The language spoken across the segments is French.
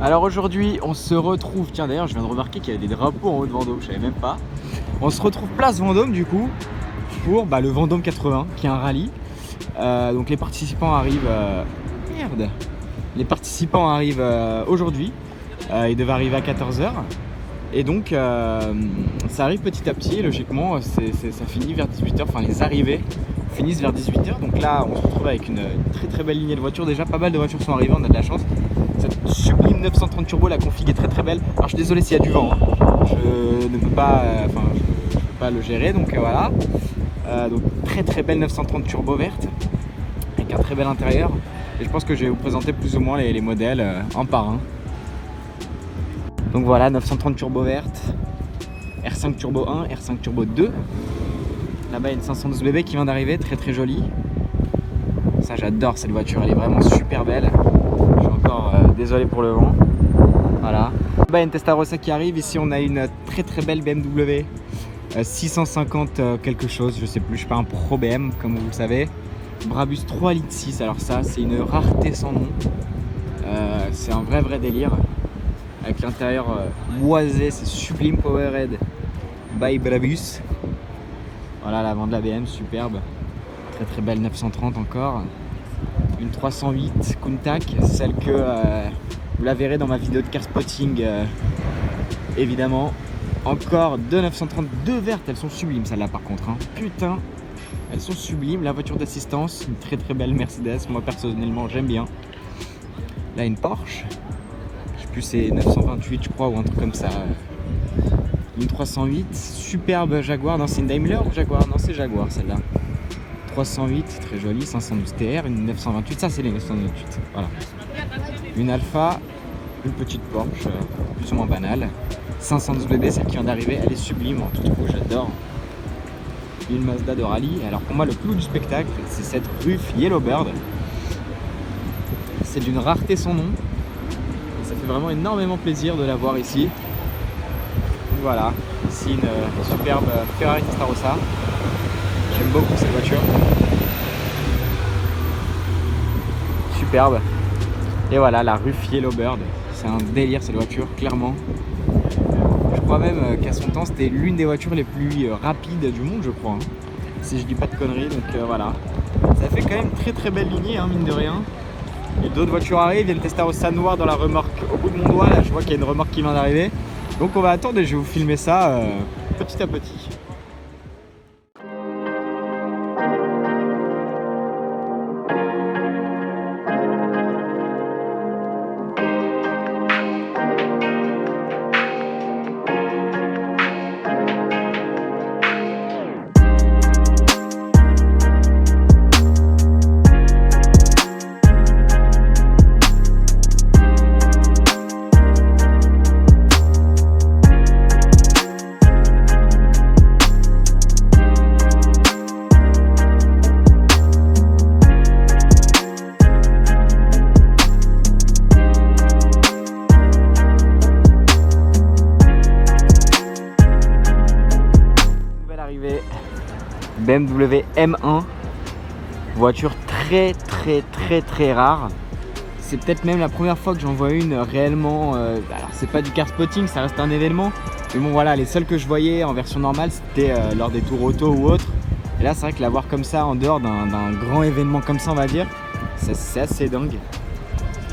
Alors aujourd'hui on se retrouve, tiens d'ailleurs je viens de remarquer qu'il y a des drapeaux en haut de Vendôme, je savais même pas. On se retrouve place Vendôme du coup pour le Vendôme 80 qui est un rallye. Donc les participants arrivent... Les participants arrivent aujourd'hui, ils devaient arriver à 14 h. Et donc ça arrive petit à petit, logiquement ça finit vers 18 h, enfin les arrivées finissent vers 18 h. Donc là on se retrouve avec une très très belle lignée de voitures, déjà pas mal de voitures sont arrivées, on a de la chance. Cette sublime 930 turbo, la config est très très belle. Alors je suis désolé s'il y a du vent, hein. Je ne peux pas, je peux pas le gérer, donc voilà. Donc très très belle 930 turbo verte, avec un très bel intérieur. Et je pense que je vais vous présenter plus ou moins les modèles un par un. Donc voilà, 930 turbo verte, R5 turbo 1, R5 turbo 2. Là-bas il y a une 512 BB qui vient d'arriver, très très jolie. Ça j'adore cette voiture, elle est vraiment super belle. Je suis encore désolé pour le vent. Voilà. Là-bas il y a une Testarossa qui arrive, ici on a une très très belle BMW 650 quelque chose, je sais plus, je suis pas un pro BM comme vous le savez. Brabus 3 litres 6, alors ça c'est une rareté sans nom. C'est un vrai délire. Avec l'intérieur boisé, c'est sublime, Powerhead by Brabus. Voilà l'avant de la BM, superbe. Très très belle 930 encore. Une 308 Countach, celle que vous la verrez dans ma vidéo de car spotting évidemment. Encore deux 932 vertes, elles sont sublimes celles-là par contre, hein. Putain, elles sont sublimes. La voiture d'assistance, une très très belle Mercedes, moi personnellement j'aime bien. Là une Porsche. Plus c'est 928 je crois ou un truc comme ça. Une 308, superbe Jaguar, non c'est une Daimler ou Jaguar? Non c'est Jaguar celle-là. 308, très jolie, 512 TR, une 928, ça c'est les 928, voilà. Une Alpha, une petite Porsche, plus ou moins banale. 512 BB, celle qui vient d'arriver, elle est sublime, en toute rouge, j'adore. Une Mazda de rallye, alors pour moi le clou du spectacle, c'est cette Ruf Yellowbird. C'est d'une rareté sans nom. Ça fait vraiment énormément plaisir de la voir ici. Donc voilà, ici une superbe Ferrari Testarossa. J'aime beaucoup cette voiture. Superbe. Et voilà la Ruf Yellowbird. C'est un délire cette voiture, clairement. Je crois même qu'à son temps c'était l'une des voitures les plus rapides du monde, je crois. Si je dis pas de conneries, donc voilà. Ça fait quand même très très belle lignée, hein, mine de rien. Et d'autres voitures arrivent, il y a une Testarossa noire dans la remorque au bout de mon doigt, là je vois qu'il y a une remorque qui vient d'arriver. Donc on va attendre et je vais vous filmer ça petit à petit. BMW M1, voiture très rare. C'est peut-être même la première fois que j'en vois une réellement. Alors c'est pas du car spotting, ça reste un événement. Mais bon voilà, les seules que je voyais en version normale c'était lors des tours auto ou autre. Et là c'est vrai que la voir comme ça en dehors d'un grand événement comme ça on va dire, c'est assez dingue.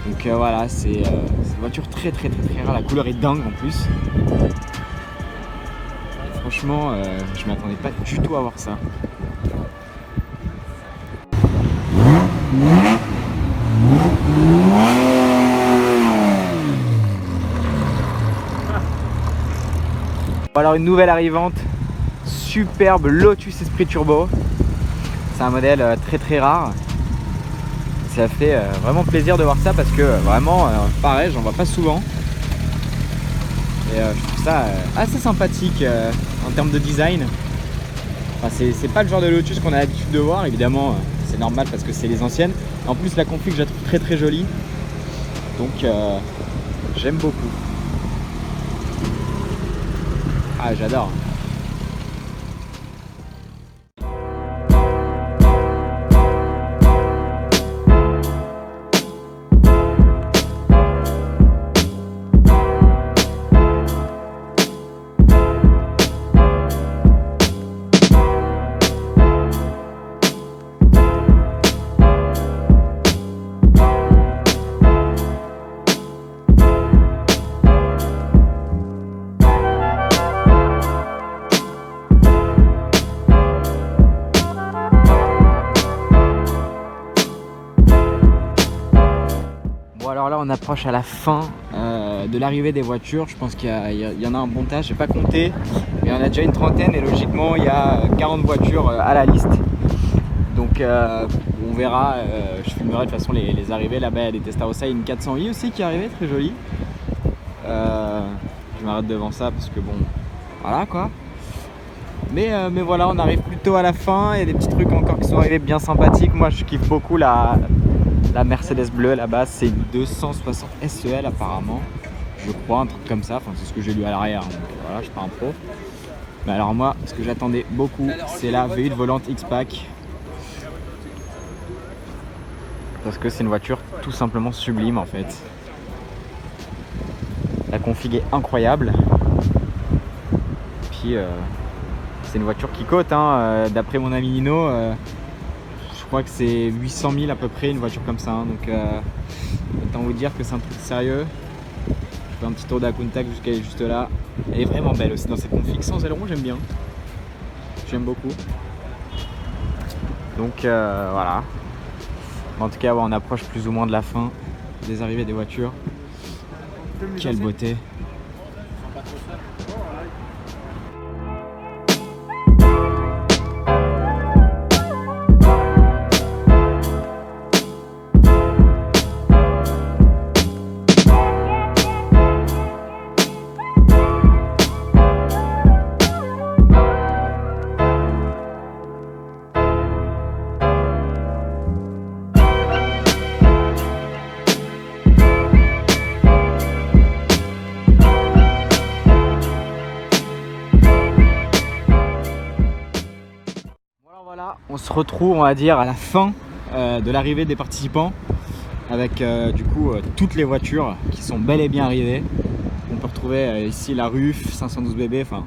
Donc voilà, c'est une voiture très rare, la couleur est dingue en plus. Franchement, je m'attendais pas du tout à voir ça. Alors une nouvelle arrivante, superbe Lotus Esprit Turbo. C'est un modèle très rare. Ça fait vraiment plaisir de voir ça parce que vraiment, pareil, j'en vois pas souvent. Et je trouve ça assez sympathique en termes de design. Enfin, c'est pas le genre de Lotus qu'on a l'habitude de voir, évidemment, c'est normal parce que c'est les anciennes. En plus, la config, je la trouve très jolie. Donc, j'aime beaucoup. Ah, j'adore. voilà, on approche à la fin de l'arrivée des voitures. Je pense qu'il y en a un bon tas, je n'ai pas compté, mais il y en a déjà une trentaine et logiquement il y a 40 voitures à la liste. Donc on verra, je filmerai de toute façon les arrivées. Là-bas il y a des Testarossa, il y a une 400i aussi qui est arrivée, très jolie. Je m'arrête devant ça parce que bon, voilà quoi. Mais voilà, on arrive plutôt à la fin. Il y a des petits trucs encore qui sont arrivés bien sympathiques. Moi je kiffe beaucoup la Mercedes bleue là-bas, c'est une 260 SEL apparemment, je crois, un truc comme ça, enfin c'est ce que j'ai lu à l'arrière, donc voilà, je suis pas un pro. Mais alors moi, ce que j'attendais beaucoup, c'est la V8 volante X-Pack, parce que c'est une voiture tout simplement sublime en fait. La config est incroyable, puis c'est une voiture qui cote, hein, d'après mon ami Nino. Je crois que c'est 800 000 à peu près, une voiture comme ça, hein. Donc autant vous dire que c'est un truc sérieux. Je fais un petit tour de la Countach jusqu'à juste là. Elle est vraiment belle aussi dans cette config, sans aileron, j'aime bien. J'aime beaucoup. Donc voilà. En tout cas, ouais, on approche plus ou moins de la fin des arrivées des voitures. Quelle beauté! Voilà, on se retrouve, on va dire, à la fin de l'arrivée des participants avec du coup toutes les voitures qui sont bel et bien arrivées. On peut retrouver ici la RUF 512 BB. Enfin,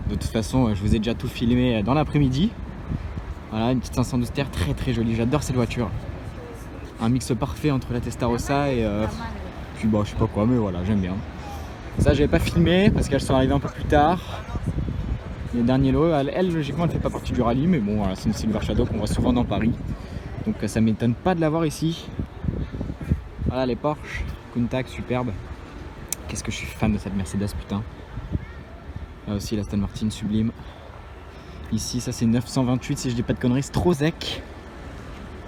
de toute façon, je vous ai déjà tout filmé dans l'après-midi. Voilà, une petite 512 TR très très jolie. J'adore cette voiture. Un mix parfait entre la Testarossa et puis bon, je sais pas quoi, mais voilà, j'aime bien. Ça, j'avais pas filmé parce qu'elles sont arrivées un peu plus tard. Les derniers lots, elle logiquement elle fait pas partie du rallye, mais bon voilà, c'est une Silver Shadow qu'on voit souvent dans Paris, donc ça m'étonne pas de l'avoir ici. Voilà les Porsche, Countach superbe. Qu'est-ce que je suis fan de cette Mercedes, putain. Là aussi la Aston Martin sublime. Ici ça c'est 928 si je dis pas de conneries, Strozek.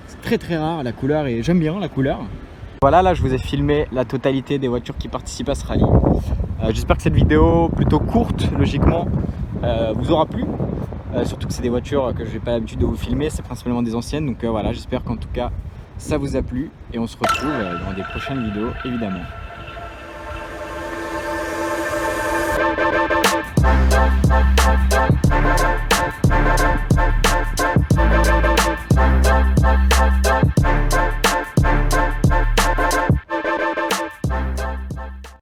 C'est très très rare la couleur et j'aime bien la couleur. Voilà, là je vous ai filmé la totalité des voitures qui participent à ce rallye. J'espère que cette vidéo plutôt courte logiquement vous aura plu, surtout que c'est des voitures que je n'ai pas l'habitude de vous filmer, c'est principalement des anciennes, donc voilà, j'espère qu'en tout cas ça vous a plu et on se retrouve dans des prochaines vidéos évidemment.